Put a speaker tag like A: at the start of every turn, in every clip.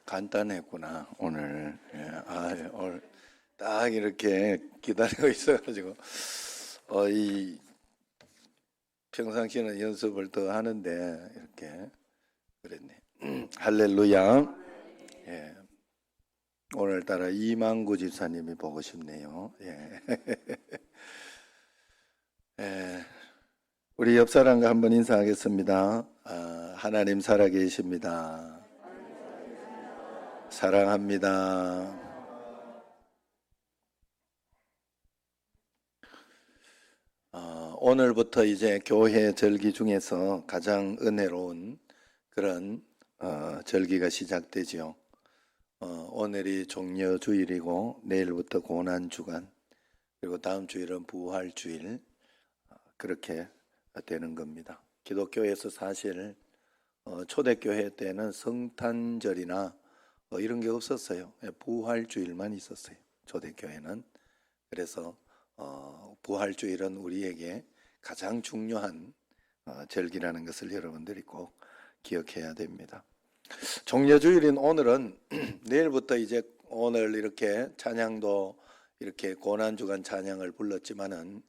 A: 간단했구나 오늘. 오늘 딱 이렇게 기다리고 있어가지고 이 평상시에는 연습을 더 하는데 이렇게 그랬네. 할렐루야. 예. 오늘따라 이만구 집사님이 보고 싶네요. 예. 예. 우리 옆 사람과 한번 인사하겠습니다. 하나님 살아계십니다. 사랑합니다. 오늘부터 이제 교회 절기 중에서 가장 은혜로운 그런 절기가 시작되죠. 오늘이 종려주일이고 내일부터 고난주간, 그리고 다음 주일은 부활주일, 그렇게 되는 겁니다. 기독교에서 사실 초대교회 때는 성탄절이나 이런 게 없었어요. 부활주일만 있었어요, 초대교회는. 그래서 부활주일은 우리에게 가장 중요한 절기라는 것을 여러분들이 꼭 기억해야 됩니다. 종려주일인 오늘은 내일부터 이제 오늘 이렇게 찬양도 이렇게 고난주간 찬양을 불렀지만은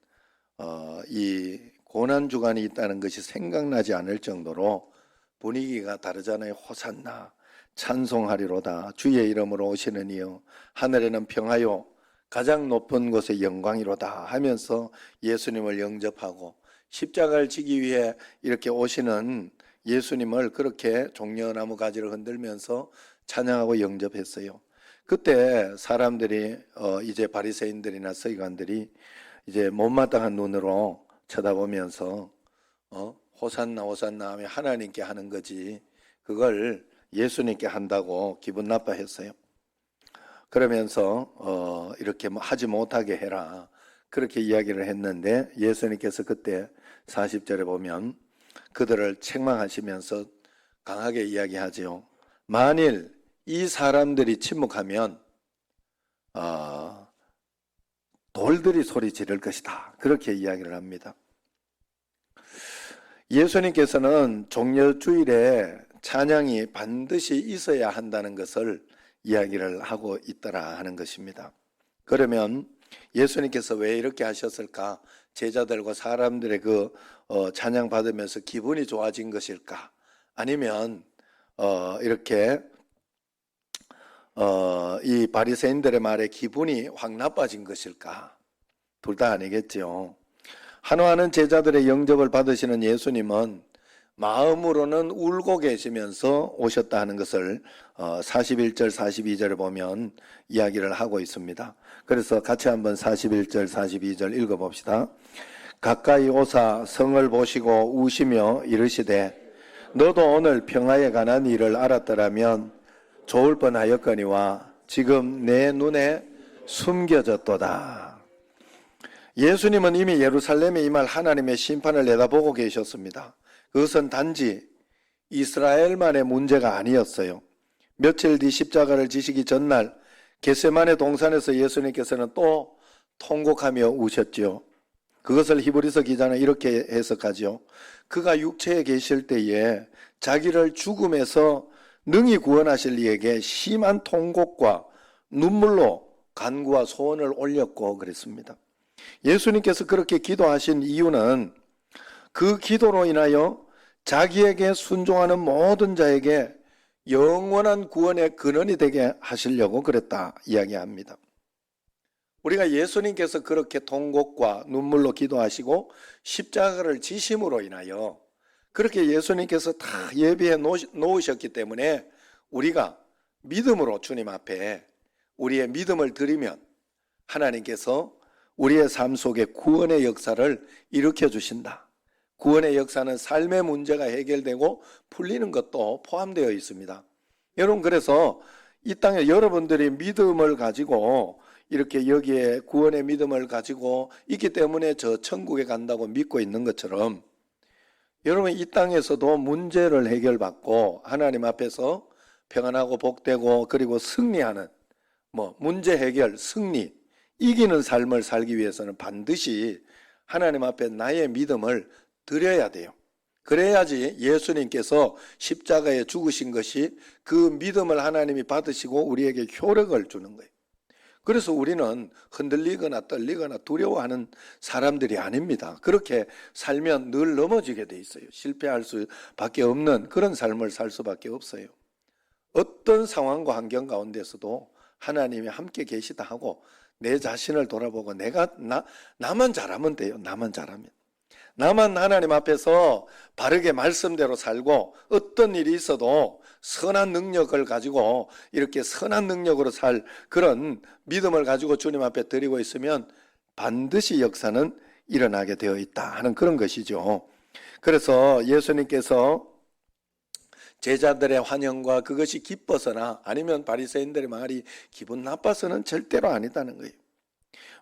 A: 이 고난주간이 있다는 것이 생각나지 않을 정도로 분위기가 다르잖아요. 호산나 찬송하리로다, 주의 이름으로 오시는 이여 하늘에는 평하여 가장 높은 곳에 영광이로다 하면서 예수님을 영접하고 십자가를 지기 위해 이렇게 오시는 예수님을 그렇게 종려나무 가지를 흔들면서 찬양하고 영접했어요. 그때 사람들이 이제 바리새인들이나 서기관들이 이제 못마땅한 눈으로 쳐다보면서 호산나 호산나 하며 하나님께 하는 거지 그걸 예수님께 한다고 기분 나빠했어요. 그러면서 이렇게 하지 못하게 해라, 그렇게 이야기를 했는데 예수님께서 그때 40절에 보면 그들을 책망하시면서 강하게 이야기하지요. 만일 이 사람들이 침묵하면 돌들이 소리 지를 것이다, 그렇게 이야기를 합니다. 예수님께서는 종려주일에 찬양이 반드시 있어야 한다는 것을 이야기를 하고 있더라 하는 것입니다. 그러면 예수님께서 왜 이렇게 하셨을까? 제자들과 사람들의 그 찬양 받으면서 기분이 좋아진 것일까? 아니면 이렇게 이 바리새인들의 말에 기분이 확 나빠진 것일까? 둘 다 아니겠죠. 한화하는 제자들의 영접을 받으시는 예수님은 마음으로는 울고 계시면서 오셨다 하는 것을 41절 42절에 보면 이야기를 하고 있습니다. 그래서 같이 한번 41절 42절 읽어봅시다. 가까이 오사 성을 보시고 우시며 이르시되 너도 오늘 평화에 관한 일을 알았더라면 좋을 뻔하였거니와 지금 내 눈에 숨겨졌도다. 예수님은 이미 예루살렘에 임할 하나님의 심판을 내다보고 계셨습니다. 그것은 단지 이스라엘만의 문제가 아니었어요. 며칠 뒤 십자가를 지시기 전날 겟세마네 동산에서 예수님께서는 또 통곡하며 우셨죠. 그것을 히브리서 기자는 이렇게 해석하죠. 그가 육체에 계실 때에 자기를 죽음에서 능히 구원하실 이에게 심한 통곡과 눈물로 간구와 소원을 올렸고 그랬습니다. 예수님께서 그렇게 기도하신 이유는 그 기도로 인하여 자기에게 순종하는 모든 자에게 영원한 구원의 근원이 되게 하시려고 그랬다 이야기합니다. 우리가 예수님께서 그렇게 통곡과 눈물로 기도하시고 십자가를 지심으로 인하여 그렇게 예수님께서 다 예비해 놓으셨기 때문에 우리가 믿음으로 주님 앞에 우리의 믿음을 드리면 하나님께서 우리의 삶 속에 구원의 역사를 일으켜 주신다. 구원의 역사는 삶의 문제가 해결되고 풀리는 것도 포함되어 있습니다. 여러분, 그래서 이 땅에 여러분들이 믿음을 가지고 이렇게 여기에 구원의 믿음을 가지고 있기 때문에 저 천국에 간다고 믿고 있는 것처럼 여러분 이 땅에서도 문제를 해결받고 하나님 앞에서 평안하고 복되고 그리고 승리하는 문제 해결, 승리, 이기는 삶을 살기 위해서는 반드시 하나님 앞에 나의 믿음을 드려야 돼요. 그래야지 예수님께서 십자가에 죽으신 것이 그 믿음을 하나님이 받으시고 우리에게 효력을 주는 거예요. 그래서 우리는 흔들리거나 떨리거나 두려워하는 사람들이 아닙니다. 그렇게 살면 늘 넘어지게 돼 있어요. 실패할 수밖에 없는 그런 삶을 살 수밖에 없어요. 어떤 상황과 환경 가운데서도 하나님이 함께 계시다 하고 내 자신을 돌아보고 나만 잘하면 돼요. 나만 잘하면. 나만 하나님 앞에서 바르게 말씀대로 살고 어떤 일이 있어도 선한 능력을 가지고 이렇게 선한 능력으로 살 그런 믿음을 가지고 주님 앞에 드리고 있으면 반드시 역사는 일어나게 되어 있다 하는 그런 것이죠. 그래서 예수님께서 제자들의 환영과 그것이 기뻐서나 아니면 바리새인들의 말이 기분 나빠서는 절대로 아니다는 거예요.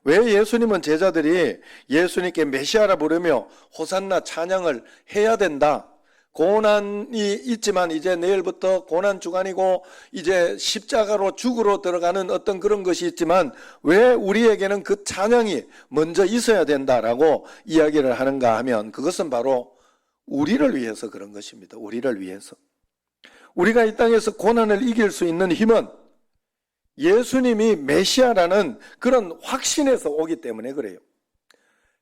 A: 왜 예수님은 제자들이 예수님께 메시아라 부르며 호산나 찬양을 해야 된다. 고난이 있지만 이제 내일부터 고난 주간이고 이제 십자가로 죽으러 들어가는 어떤 그런 것이 있지만 왜 우리에게는 그 찬양이 먼저 있어야 된다라고 이야기를 하는가 하면 그것은 바로 우리를 위해서 그런 것입니다. 우리를 위해서. 우리가 이 땅에서 고난을 이길 수 있는 힘은 예수님이 메시아라는 그런 확신에서 오기 때문에 그래요.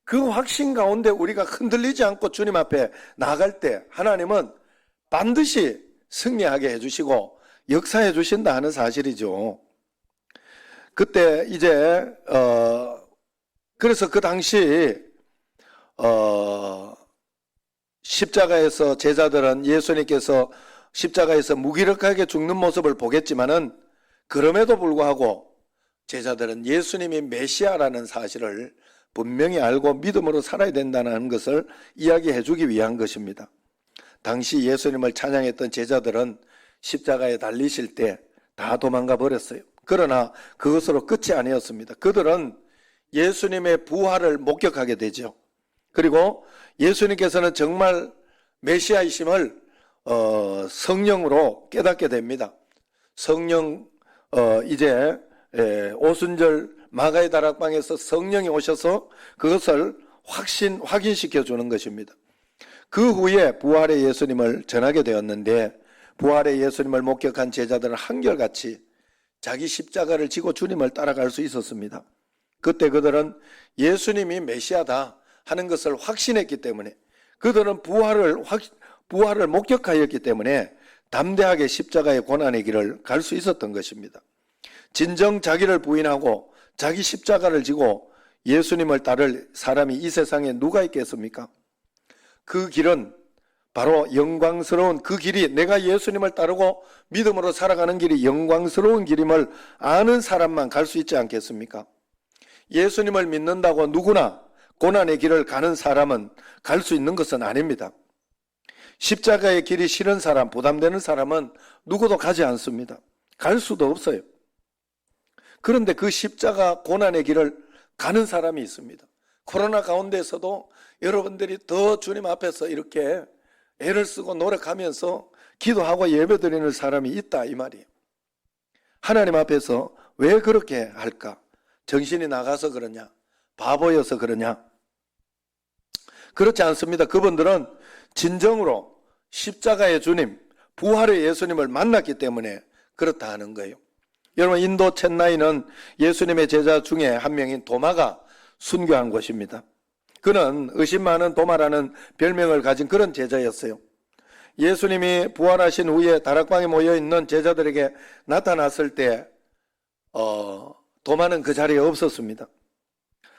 A: 그 확신 가운데 우리가 흔들리지 않고 주님 앞에 나갈 때 하나님은 반드시 승리하게 해주시고 역사해 주신다 하는 사실이죠. 그때 이제 그래서 그 당시 십자가에서 제자들은 예수님께서 십자가에서 무기력하게 죽는 모습을 보겠지만은 그럼에도 불구하고 제자들은 예수님이 메시아라는 사실을 분명히 알고 믿음으로 살아야 된다는 것을 이야기해 주기 위한 것입니다. 당시 예수님을 찬양했던 제자들은 십자가에 달리실 때 다 도망가 버렸어요. 그러나 그것으로 끝이 아니었습니다. 그들은 예수님의 부활을 목격하게 되죠. 그리고 예수님께서는 정말 메시아이심을 성령으로 깨닫게 됩니다. 성령 이제 오순절 마가의 다락방에서 성령이 오셔서 그것을 확인시켜 주는 것입니다. 그 후에 부활의 예수님을 전하게 되었는데 부활의 예수님을 목격한 제자들은 한결같이 자기 십자가를 지고 주님을 따라갈 수 있었습니다. 그때 그들은 예수님이 메시아다 하는 것을 확신했기 때문에 그들은 부활을 목격하였기 때문에 담대하게 십자가의 고난의 길을 갈 수 있었던 것입니다. 진정 자기를 부인하고 자기 십자가를 지고 예수님을 따를 사람이 이 세상에 누가 있겠습니까? 그 길은 바로 영광스러운 그 길이 내가 예수님을 따르고 믿음으로 살아가는 길이 영광스러운 길임을 아는 사람만 갈 수 있지 않겠습니까? 예수님을 믿는다고 누구나 고난의 길을 가는 사람은 갈 수 있는 것은 아닙니다. 십자가의 길이 싫은 사람, 부담되는 사람은 누구도 가지 않습니다. 갈 수도 없어요. 그런데 그 십자가 고난의 길을 가는 사람이 있습니다. 코로나 가운데서도 여러분들이 더 주님 앞에서 이렇게 애를 쓰고 노력하면서 기도하고 예배드리는 사람이 있다 이 말이에요. 하나님 앞에서 왜 그렇게 할까? 정신이 나가서 그러냐? 바보여서 그러냐? 그렇지 않습니다. 그분들은 진정으로 십자가의 주님, 부활의 예수님을 만났기 때문에 그렇다 하는 거예요. 여러분 인도 첸나이는 예수님의 제자 중에 한 명인 도마가 순교한 곳입니다. 그는 의심 많은 도마라는 별명을 가진 그런 제자였어요. 예수님이 부활하신 후에 다락방에 모여있는 제자들에게 나타났을 때 도마는 그 자리에 없었습니다.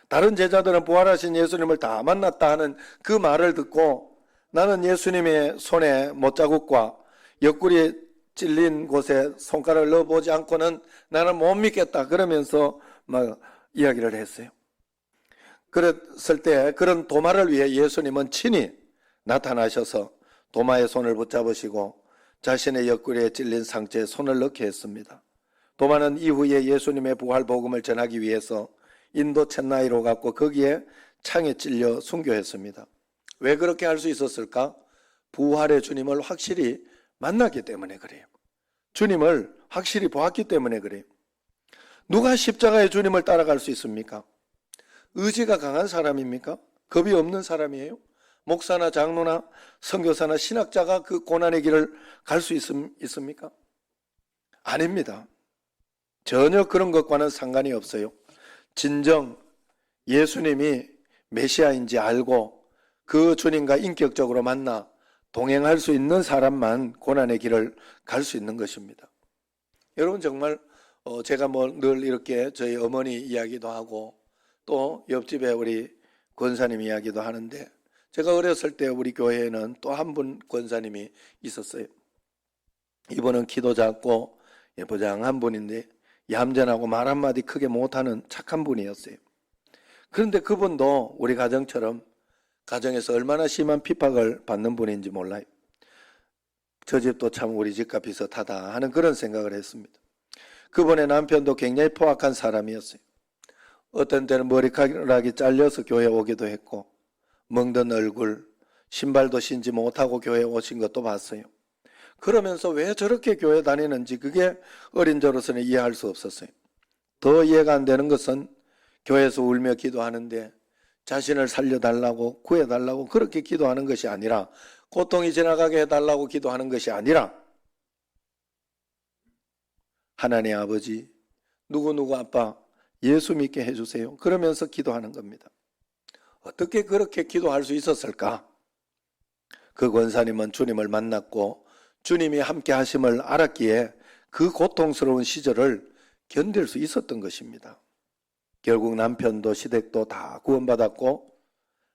A: 다른 제자들은 부활하신 예수님을 다 만났다 하는 그 말을 듣고 나는 예수님의 손에 못자국과 옆구리에 찔린 곳에 손가락을 넣어보지 않고는 나는 못 믿겠다 그러면서 막 이야기를 했어요. 그랬을 때 그런 도마를 위해 예수님은 친히 나타나셔서 도마의 손을 붙잡으시고 자신의 옆구리에 찔린 상처에 손을 넣게 했습니다. 도마는 이후에 예수님의 부활 복음을 전하기 위해서 인도 첸나이로 갔고 거기에 창에 찔려 순교했습니다. 왜 그렇게 할 수 있었을까? 부활의 주님을 확실히 만났기 때문에 그래요. 주님을 확실히 보았기 때문에 그래요. 누가 십자가의 주님을 따라갈 수 있습니까? 의지가 강한 사람입니까? 겁이 없는 사람이에요? 목사나 장로나 선교사나 신학자가 그 고난의 길을 갈 수 있습니까? 아닙니다. 전혀 그런 것과는 상관이 없어요. 진정 예수님이 메시아인지 알고 그 주님과 인격적으로 만나 동행할 수 있는 사람만 고난의 길을 갈 수 있는 것입니다. 여러분 정말 제가 늘 이렇게 저희 어머니 이야기도 하고 또 옆집에 우리 권사님 이야기도 하는데, 제가 어렸을 때 우리 교회에는 또 한 분 권사님이 있었어요. 이분은 키도 작고 예쁘장한 분인데 얌전하고 말 한마디 크게 못하는 착한 분이었어요. 그런데 그분도 우리 가정처럼 가정에서 얼마나 심한 핍박을 받는 분인지 몰라요. 저 집도 참 우리 집과 비슷하다 하는 그런 생각을 했습니다. 그분의 남편도 굉장히 포악한 사람이었어요. 어떤 때는 머리카락이 잘려서 교회에 오기도 했고, 멍든 얼굴, 신발도 신지 못하고 교회에 오신 것도 봤어요. 그러면서 왜 저렇게 교회 다니는지 그게 어린 저로서는 이해할 수 없었어요. 더 이해가 안 되는 것은 교회에서 울며 기도하는데 자신을 살려달라고 구해달라고 그렇게 기도하는 것이 아니라, 고통이 지나가게 해달라고 기도하는 것이 아니라, 하나님 아버지 누구누구 아빠 예수 믿게 해주세요 그러면서 기도하는 겁니다. 어떻게 그렇게 기도할 수 있었을까? 그 권사님은 주님을 만났고 주님이 함께 하심을 알았기에 그 고통스러운 시절을 견딜 수 있었던 것입니다. 결국 남편도 시댁도 다 구원받았고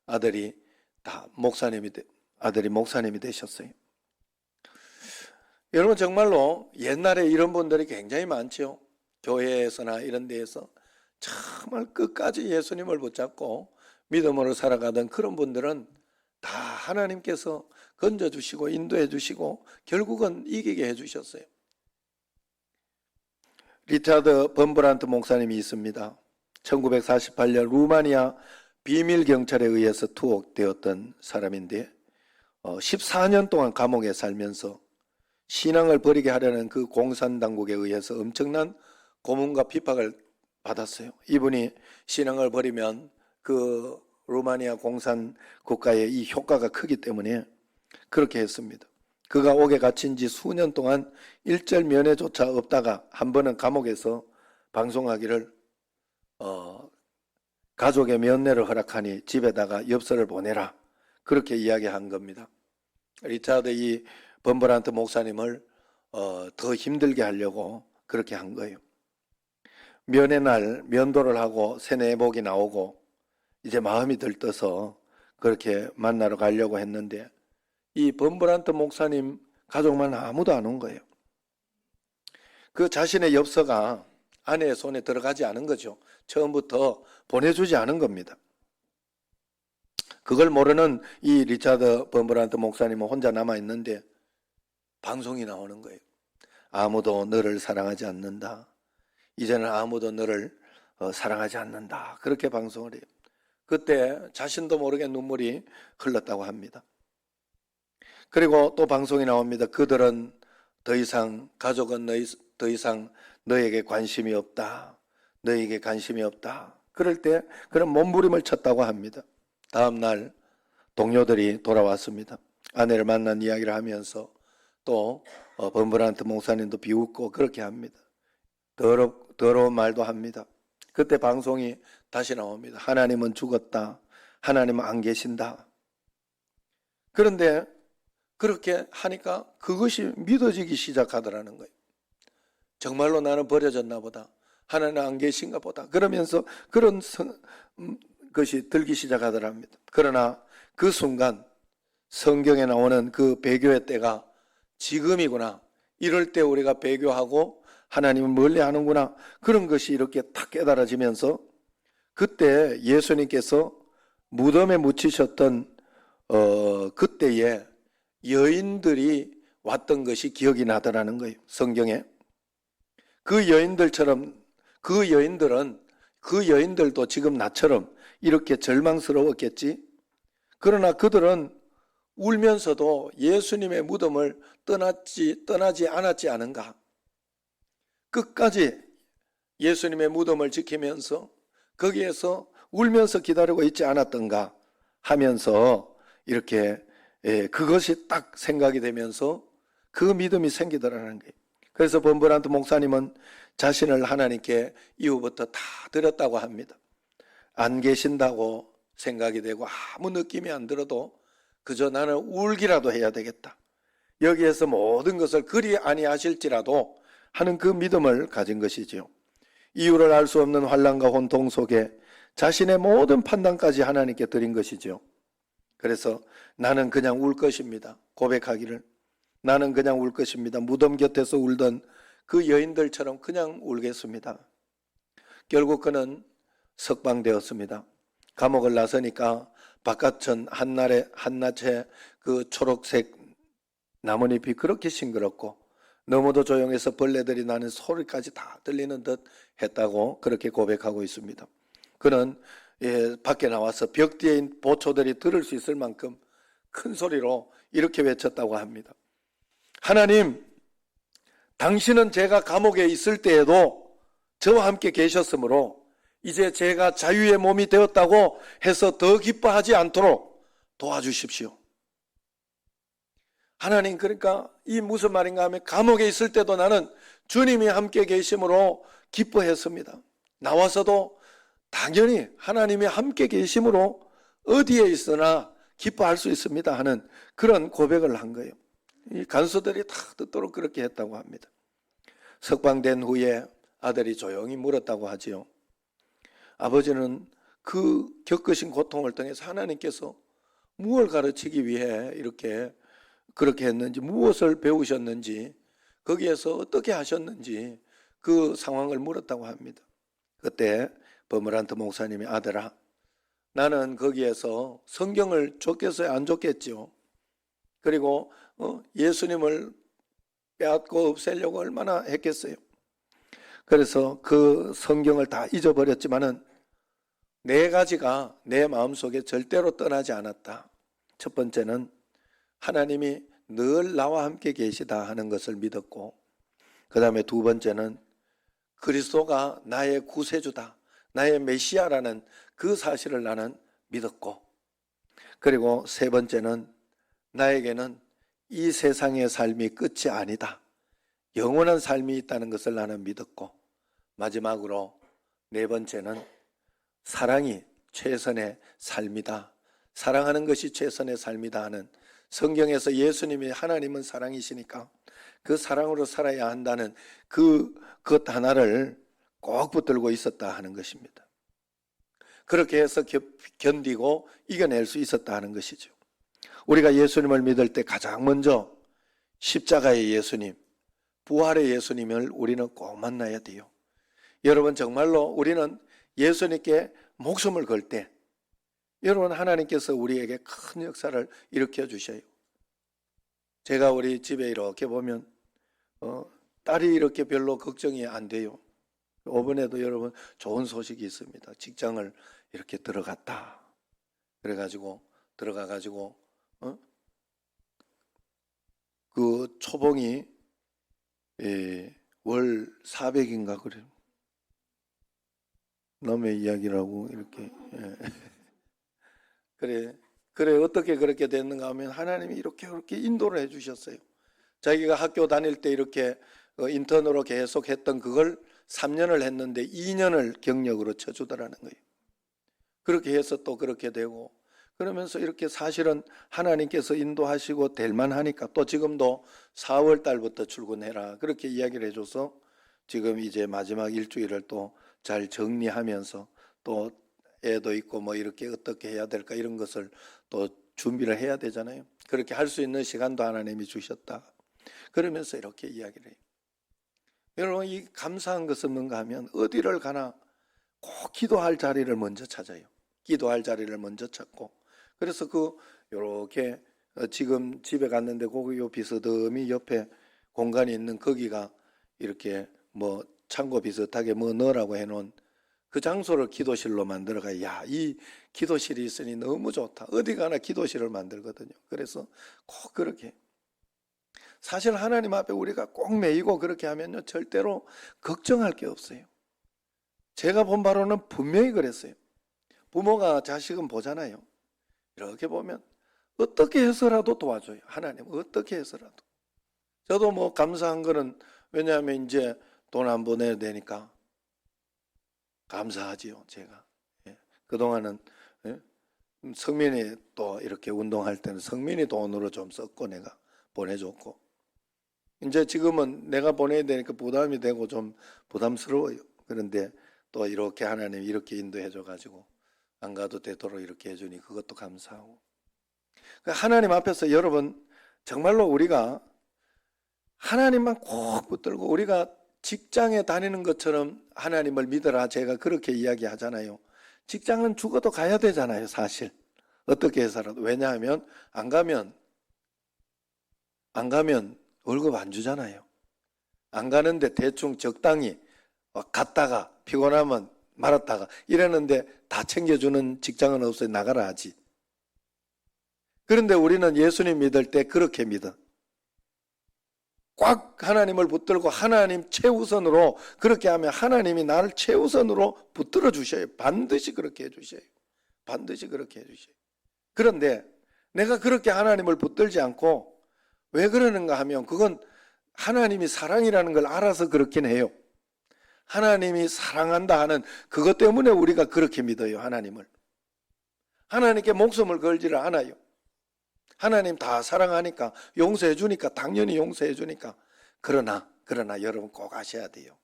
A: 아들이 목사님이 되셨어요. 여러분 정말로 옛날에 이런 분들이 굉장히 많죠. 교회에서나 이런 데에서 정말 끝까지 예수님을 붙잡고 믿음으로 살아가던 그런 분들은 다 하나님께서 건져주시고 인도해주시고 결국은 이기게 해주셨어요. 리차드 범브란트 목사님이 있습니다. 1948년 루마니아 비밀경찰에 의해서 투옥되었던 사람인데 14년 동안 감옥에 살면서 신앙을 버리게 하려는 그 공산당국에 의해서 엄청난 고문과 핍박을 받았어요. 이분이 신앙을 버리면 그 루마니아 공산 국가의 이 효과가 크기 때문에 그렇게 했습니다. 그가 옥에 갇힌 지 수년 동안 일절 면회조차 없다가 한 번은 감옥에서 방송하기를 가족의 면회를 허락하니 집에다가 엽서를 보내라 그렇게 이야기한 겁니다. 리차드 이 범브란트 목사님을 더 힘들게 하려고 그렇게 한 거예요. 면회 날 면도를 하고 세뇌복이 나오고 이제 마음이 들떠서 그렇게 만나러 가려고 했는데 이 범브란트 목사님 가족만 아무도 안 온 거예요. 그 자신의 엽서가 아내의 손에 들어가지 않은 거죠. 처음부터 보내주지 않은 겁니다. 그걸 모르는 이 리차드 범브란트 목사님은 혼자 남아있는데 방송이 나오는 거예요. 아무도 너를 사랑하지 않는다. 이제는 아무도 너를 사랑하지 않는다. 그렇게 방송을 해요. 그때 자신도 모르게 눈물이 흘렀다고 합니다. 그리고 또 방송이 나옵니다. 그들은 더 이상, 가족은 더 이상 너에게 관심이 없다. 너에게 관심이 없다. 그럴 때 그런 몸부림을 쳤다고 합니다. 다음 날 동료들이 돌아왔습니다. 아내를 만난 이야기를 하면서 또 범브란트 목사님도 비웃고 그렇게 합니다. 더러운 말도 합니다. 그때 방송이 다시 나옵니다. 하나님은 죽었다. 하나님은 안 계신다. 그런데 그렇게 하니까 그것이 믿어지기 시작하더라는 거예요. 정말로 나는 버려졌나 보다. 하나님 안 계신가 보다. 그러면서 그런 것이 들기 시작하더랍니다. 그러나 그 순간 성경에 나오는 그 배교의 때가 지금이구나. 이럴 때 우리가 배교하고 하나님을 멀리하는구나. 그런 것이 이렇게 탁 깨달아지면서 그때 예수님께서 무덤에 묻히셨던 그때에 여인들이 왔던 것이 기억이 나더라는 거예요. 성경에. 그 여인들도 지금 나처럼 이렇게 절망스러웠겠지. 그러나 그들은 울면서도 예수님의 무덤을 떠나지 않았지 않은가. 끝까지 예수님의 무덤을 지키면서 거기에서 울면서 기다리고 있지 않았던가 하면서 이렇게 그것이 딱 생각이 되면서 그 믿음이 생기더라는 거예요. 그래서 범브란트 목사님은 자신을 하나님께 이후부터 다 드렸다고 합니다. 안 계신다고 생각이 되고 아무 느낌이 안 들어도 그저 나는 울기라도 해야 되겠다. 여기에서 모든 것을 그리 아니하실지라도 하는 그 믿음을 가진 것이지요. 이유를 알 수 없는 환난과 혼통 속에 자신의 모든 판단까지 하나님께 드린 것이지요. 그래서 나는 그냥 울 것입니다. 고백하기를 나는 그냥 울 것입니다. 무덤 곁에서 울던 그 여인들처럼 그냥 울겠습니다. 결국 그는 석방되었습니다. 감옥을 나서니까 바깥은 한낮에 그 초록색 나뭇잎이 그렇게 싱그럽고 너무도 조용해서 벌레들이 나는 소리까지 다 들리는 듯 했다고 그렇게 고백하고 있습니다. 그는 밖에 나와서 벽 뒤에 있는 보초들이 들을 수 있을 만큼 큰 소리로 이렇게 외쳤다고 합니다. 하나님, 당신은 제가 감옥에 있을 때에도 저와 함께 계셨으므로 이제 제가 자유의 몸이 되었다고 해서 더 기뻐하지 않도록 도와주십시오. 하나님, 그러니까 이 무슨 말인가 하면 감옥에 있을 때도 나는 주님이 함께 계심으로 기뻐했습니다. 나와서도 당연히 하나님이 함께 계심으로 어디에 있으나 기뻐할 수 있습니다 하는 그런 고백을 한 거예요. 이 간수들이 다 듣도록 그렇게 했다고 합니다. 석방된 후에 아들이 조용히 물었다고 하지요. 아버지는 그 겪으신 고통을 통해서 하나님께서 무엇을 가르치기 위해 이렇게 그렇게 했는지, 무엇을 배우셨는지, 거기에서 어떻게 하셨는지 그 상황을 물었다고 합니다. 그때 버머란트 목사님이 아들아, 나는 거기에서 성경을 줬겠어요? 안 줬겠죠? 그리고 예수님을 빼앗고 없애려고 얼마나 했겠어요? 그래서 그 성경을 다 잊어버렸지만은 네 가지가 내 마음속에 절대로 떠나지 않았다. 첫 번째는 하나님이 늘 나와 함께 계시다 하는 것을 믿었고, 그 다음에 두 번째는 그리스도가 나의 구세주다, 나의 메시아라는 그 사실을 나는 믿었고, 그리고 세 번째는 나에게는 이 세상의 삶이 끝이 아니다, 영원한 삶이 있다는 것을 나는 믿었고, 마지막으로 네 번째는 사랑이 최선의 삶이다, 사랑하는 것이 최선의 삶이다 하는, 성경에서 예수님이 하나님은 사랑이시니까 그 사랑으로 살아야 한다는 것 하나를 꼭 붙들고 있었다 하는 것입니다. 그렇게 해서 견디고 이겨낼 수 있었다 하는 것이죠. 우리가 예수님을 믿을 때 가장 먼저 십자가의 예수님, 부활의 예수님을 우리는 꼭 만나야 돼요. 여러분, 정말로 우리는 예수님께 목숨을 걸 때 여러분, 하나님께서 우리에게 큰 역사를 일으켜 주셔요. 제가 우리 집에 이렇게 보면 딸이 이렇게 별로 걱정이 안 돼요. 이번에도 여러분 좋은 소식이 있습니다. 직장을 이렇게 들어갔다. 그래가지고 들어가가지고 그 초봉이 월 400인가 그래요. 남의 이야기라고 이렇게. 그래 어떻게 그렇게 됐는가 하면 하나님이 이렇게 인도를 해주셨어요. 자기가 학교 다닐 때 이렇게 인턴으로 계속 했던 그걸 3년을 했는데 2년을 경력으로 쳐주더라는 거예요. 그렇게 해서 또 그렇게 되고, 그러면서 이렇게 사실은 하나님께서 인도하시고 될 만하니까 또 지금도 4월 달부터 출근해라 그렇게 이야기를 해줘서 지금 이제 마지막 일주일을 또 잘 정리하면서 또 애도 있고 뭐 이렇게 어떻게 해야 될까 이런 것을 또 준비를 해야 되잖아요. 그렇게 할 수 있는 시간도 하나님이 주셨다. 그러면서 이렇게 이야기를 해요. 여러분, 이 감사한 것은 뭔가 하면 어디를 가나 꼭 기도할 자리를 먼저 찾아요. 기도할 자리를 먼저 찾고, 그래서 요렇게 지금 집에 갔는데 거기 요 비스듬히 옆에 공간이 있는 거기가 이렇게 뭐 창고 비슷하게 뭐 넣으라고 해놓은 그 장소를 기도실로 만들어가. 야, 이 기도실이 있으니 너무 좋다. 어디 가나 기도실을 만들거든요. 그래서 꼭 그렇게. 사실 하나님 앞에 우리가 꼭 매이고 그렇게 하면요, 절대로 걱정할 게 없어요. 제가 본 바로는 분명히 그랬어요. 부모가 자식은 보잖아요. 이렇게 보면 어떻게 해서라도 도와줘요. 하나님 어떻게 해서라도. 저도 뭐 감사한 거는 왜냐하면 이제 돈 안 보내야 되니까 감사하지요. 제가. 예. 그동안은 예? 성민이 또 이렇게 운동할 때는 성민이 돈으로 좀 썼고 내가 보내줬고 이제 지금은 내가 보내야 되니까 부담이 되고 좀 부담스러워요. 그런데 또 이렇게 하나님 이렇게 인도해 줘가지고 안 가도 되도록 이렇게 해주니 그것도 감사하고. 하나님 앞에서 여러분 정말로 우리가 하나님만 꼭 붙들고 우리가 직장에 다니는 것처럼 하나님을 믿어라 제가 그렇게 이야기하잖아요. 직장은 죽어도 가야 되잖아요. 사실 어떻게 해서라도. 왜냐하면 안 가면 월급 안 주잖아요. 안 가는데 대충 적당히 갔다가 피곤하면 말았다가 이랬는데 다 챙겨주는 직장은 없어요. 나가라 하지. 그런데 우리는 예수님 믿을 때 그렇게 믿어. 꽉 하나님을 붙들고 하나님 최우선으로 그렇게 하면 하나님이 나를 최우선으로 붙들어 주셔요. 반드시 그렇게 해주셔요. 반드시 그렇게 해주셔요. 그런데 내가 그렇게 하나님을 붙들지 않고 왜 그러는가 하면 그건 하나님이 사랑이라는 걸 알아서 그렇긴 해요. 하나님이 사랑한다 하는 그것 때문에 우리가 그렇게 믿어요. 하나님을. 하나님께 목숨을 걸지를 않아요. 하나님 다 사랑하니까 용서해 주니까 당연히 용서해 주니까. 그러나 여러분 꼭 아셔야 돼요.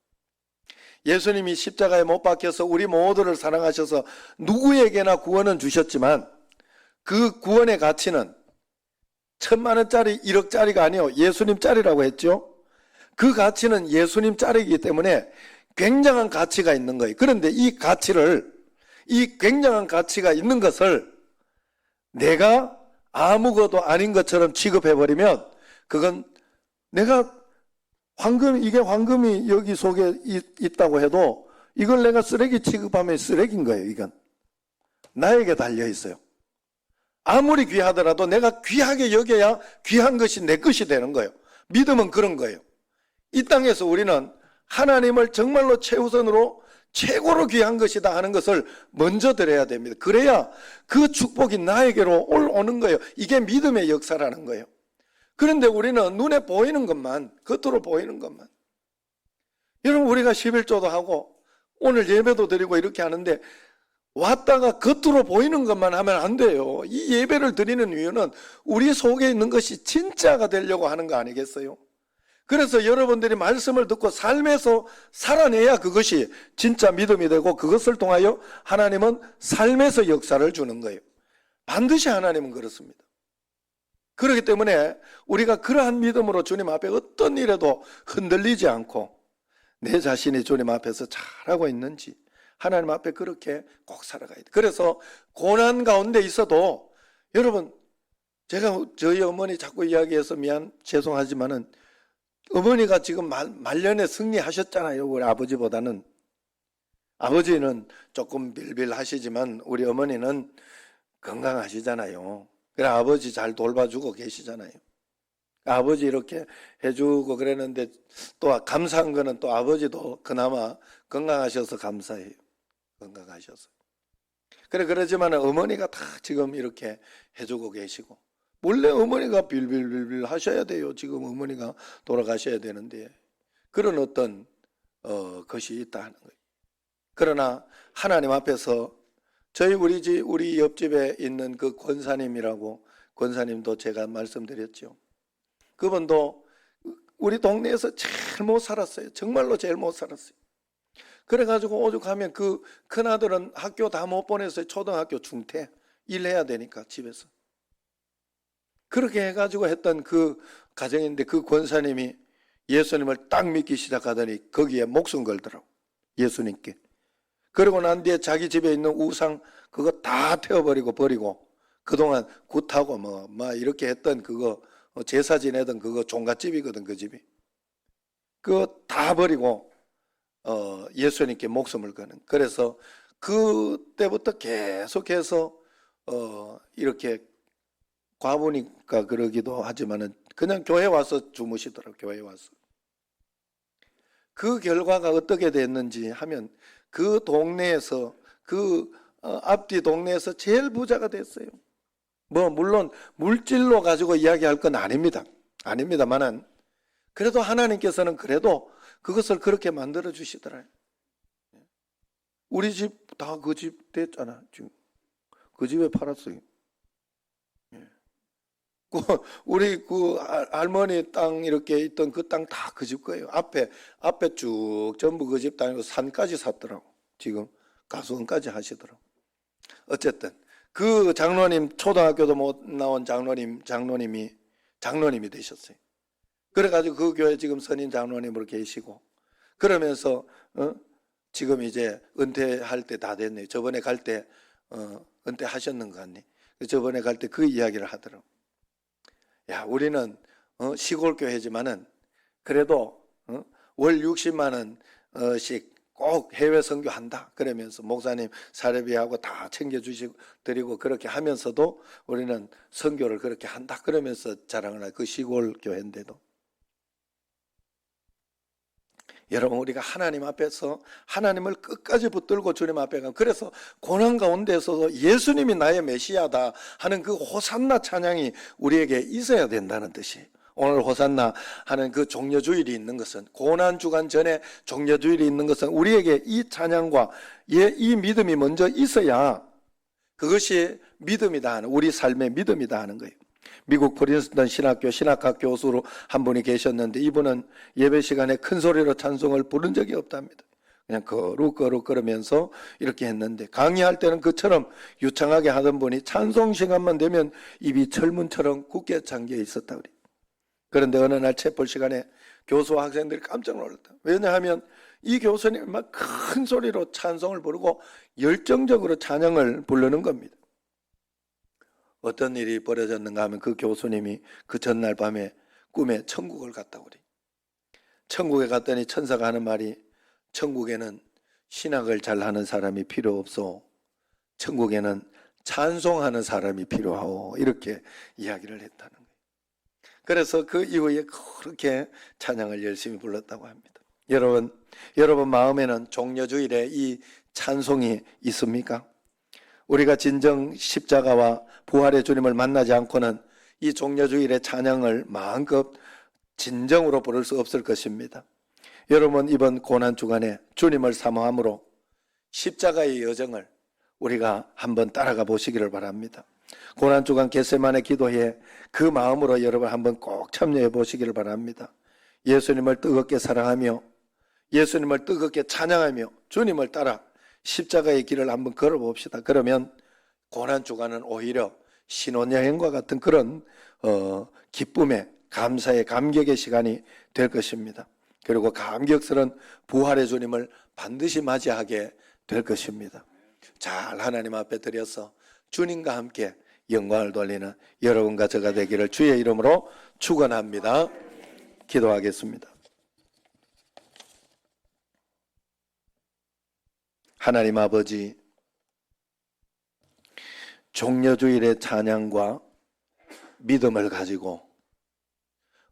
A: 예수님이 십자가에 못 박혀서 우리 모두를 사랑하셔서 누구에게나 구원은 주셨지만 그 구원의 가치는 1,000,000원짜리 1억짜리가 아니요 예수님짜리라고 했죠. 그 가치는 예수님짜리이기 때문에 굉장한 가치가 있는 거예요. 그런데 이 굉장한 가치가 있는 것을 내가 아무것도 아닌 것처럼 취급해버리면 그건 내가 이게 황금이 여기 속에 있다고 해도 이걸 내가 쓰레기 취급하면 쓰레기인 거예요. 이건 나에게 달려있어요. 아무리 귀하더라도 내가 귀하게 여겨야 귀한 것이 내 것이 되는 거예요. 믿음은 그런 거예요. 이 땅에서 우리는 하나님을 정말로 최우선으로 최고로 귀한 것이다 하는 것을 먼저 드려야 됩니다. 그래야 그 축복이 나에게로 오는 거예요. 이게 믿음의 역사라는 거예요. 그런데 우리는 눈에 보이는 것만, 겉으로 보이는 것만. 여러분 우리가 11조도 하고 오늘 예배도 드리고 이렇게 하는데 왔다가 겉으로 보이는 것만 하면 안 돼요. 이 예배를 드리는 이유는 우리 속에 있는 것이 진짜가 되려고 하는 거 아니겠어요? 그래서 여러분들이 말씀을 듣고 삶에서 살아내야 그것이 진짜 믿음이 되고 그것을 통하여 하나님은 삶에서 역사를 주는 거예요. 반드시 하나님은 그렇습니다. 그렇기 때문에 우리가 그러한 믿음으로 주님 앞에 어떤 일에도 흔들리지 않고 내 자신이 주님 앞에서 잘하고 있는지 하나님 앞에 그렇게 꼭 살아가야 돼. 그래서 고난 가운데 있어도 여러분 제가 저희 어머니 자꾸 이야기해서 죄송하지만은 어머니가 지금 말년에 승리하셨잖아요. 우리 아버지보다는. 아버지는 조금 빌빌하시지만 우리 어머니는 건강하시잖아요. 그래 아버지 잘 돌봐주고 계시잖아요. 아버지 이렇게 해주고 그랬는데 또 감사한 거는 또 아버지도 그나마 건강하셔서 감사해요. 건강하셔서. 그러지만 어머니가 다 지금 이렇게 해주고 계시고 원래 어머니가 빌빌빌빌 하셔야 돼요. 지금 어머니가 돌아가셔야 되는데 그런 어떤 것이 있다 하는 거예요. 그러나 하나님 앞에서 우리 옆집에 있는 그 권사님도 제가 말씀드렸죠. 그분도 우리 동네에서 제일 못 살았어요. 정말로 제일 못 살았어요. 그래가지고 오죽하면 그 큰아들은 학교 다 못 보냈어요. 초등학교 중퇴 일해야 되니까 집에서. 그렇게 해가지고 했던 그 가정인데 그 권사님이 예수님을 딱 믿기 시작하더니 거기에 목숨 걸더라고. 예수님께. 그러고 난 뒤에 자기 집에 있는 우상 그거 다 태워버리고 버리고 그동안 굿하고 뭐 이렇게 했던 그거 제사 지내던 그거 종갓집이거든 그 집이. 그거 다 버리고 예수님께 목숨을 거는. 그래서 그때부터 계속해서 이렇게 과부니까 그러기도 하지만은 그냥 교회 와서 주무시더라고요. 교회 와서. 그 결과가 어떻게 됐는지 하면 그 동네에서 앞뒤 동네에서 제일 부자가 됐어요. 뭐 물론 물질로 가지고 이야기할 건 아닙니다. 아닙니다만은 그래도 하나님께서는 그래도 그것을 그렇게 만들어 주시더라요. 우리 집 다 그 집 됐잖아. 지금 그 집에 팔았어요. 우리 그 할머니 땅 이렇게 있던 그 땅 다 그 집 거예요. 앞에 쭉 전부 그 집 땅이고 산까지 샀더라고. 지금 가수원까지 하시더라고. 어쨌든 그 장로님, 초등학교도 못 나온 장로님이 되셨어요. 그래가지고 그 교회 지금 선임 장로님으로 계시고, 그러면서 지금 이제 은퇴할 때 다 됐네요. 저번에 갈 때 은퇴하셨는 거 같네. 저번에 갈 때 그 이야기를 하더라고. 야, 우리는 시골 교회지만은 그래도 월 60만 원씩 꼭 해외 선교한다. 그러면서 목사님 사례비하고 다 챙겨주시고 드리고 그렇게 하면서도 우리는 선교를 그렇게 한다. 그러면서 자랑을 하고, 그 시골 교회인데도. 여러분, 우리가 하나님 앞에서 하나님을 끝까지 붙들고 주님 앞에 가면, 그래서 고난 가운데서도 예수님이 나의 메시아다 하는 그 호산나 찬양이 우리에게 있어야 된다는 뜻이에요. 오늘 호산나 하는 그 종려주일이 있는 것은, 고난 주간 전에 종려주일이 있는 것은 우리에게 이 찬양과 이 믿음이 먼저 있어야 그것이 믿음이다 하는, 우리 삶의 믿음이다 하는 거예요. 미국 프린스턴 신학교 신학학 교수로 한 분이 계셨는데, 이분은 예배 시간에 큰 소리로 찬송을 부른 적이 없답니다. 그냥 거룩 걸으면서 이렇게 했는데, 강의할 때는 그처럼 유창하게 하던 분이 찬송 시간만 되면 입이 철문처럼 굳게 잠겨 있었다 그래요. 그런데 어느 날 채플 시간에 교수와 학생들이 깜짝 놀랐다. 왜냐하면 이 교수님이 막 큰 소리로 찬송을 부르고 열정적으로 찬양을 부르는 겁니다. 어떤 일이 벌어졌는가 하면, 그 교수님이 그 전날 밤에 꿈에 천국을 갔다고 그래. 천국에 갔더니 천사가 하는 말이, 천국에는 신학을 잘하는 사람이 필요 없어, 천국에는 찬송하는 사람이 필요하오, 이렇게 이야기를 했다는 거예요. 그래서 그 이후에 그렇게 찬양을 열심히 불렀다고 합니다. 여러분 마음에는 종려주일에 이 찬송이 있습니까? 우리가 진정 십자가와 부활의 주님을 만나지 않고는 이 종려주일의 찬양을 마음껏 진정으로 부를 수 없을 것입니다. 여러분, 이번 고난주간에 주님을 사모함으로 십자가의 여정을 우리가 한번 따라가 보시기를 바랍니다. 고난주간 겟세마네 기도회에 그 마음으로 여러분 한번 꼭 참여해 보시기를 바랍니다. 예수님을 뜨겁게 사랑하며 예수님을 뜨겁게 찬양하며 주님을 따라 십자가의 길을 한번 걸어봅시다. 그러면 고난주간은 오히려 신혼여행과 같은 그런 기쁨의, 감사의, 감격의 시간이 될 것입니다. 그리고 감격스러운 부활의 주님을 반드시 맞이하게 될 것입니다. 잘 하나님 앞에 드려서 주님과 함께 영광을 돌리는 여러분과 저가 되기를 주의 이름으로 축원합니다. 기도하겠습니다. 하나님 아버지, 종려주일의 찬양과 믿음을 가지고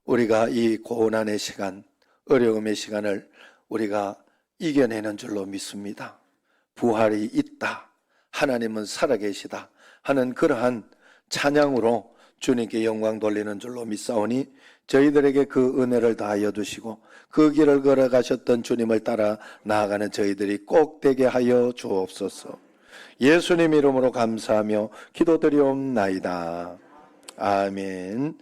A: 우리가 이 고난의 시간, 어려움의 시간을 우리가 이겨내는 줄로 믿습니다. 부활이 있다, 하나님은 살아계시다 하는 그러한 찬양으로 주님께 영광 돌리는 줄로 믿사오니, 저희들에게 그 은혜를 다하여 주시고 그 길을 걸어가셨던 주님을 따라 나아가는 저희들이 꼭 되게 하여 주옵소서. 예수님 이름으로 감사하며 기도드리옵나이다. 아멘.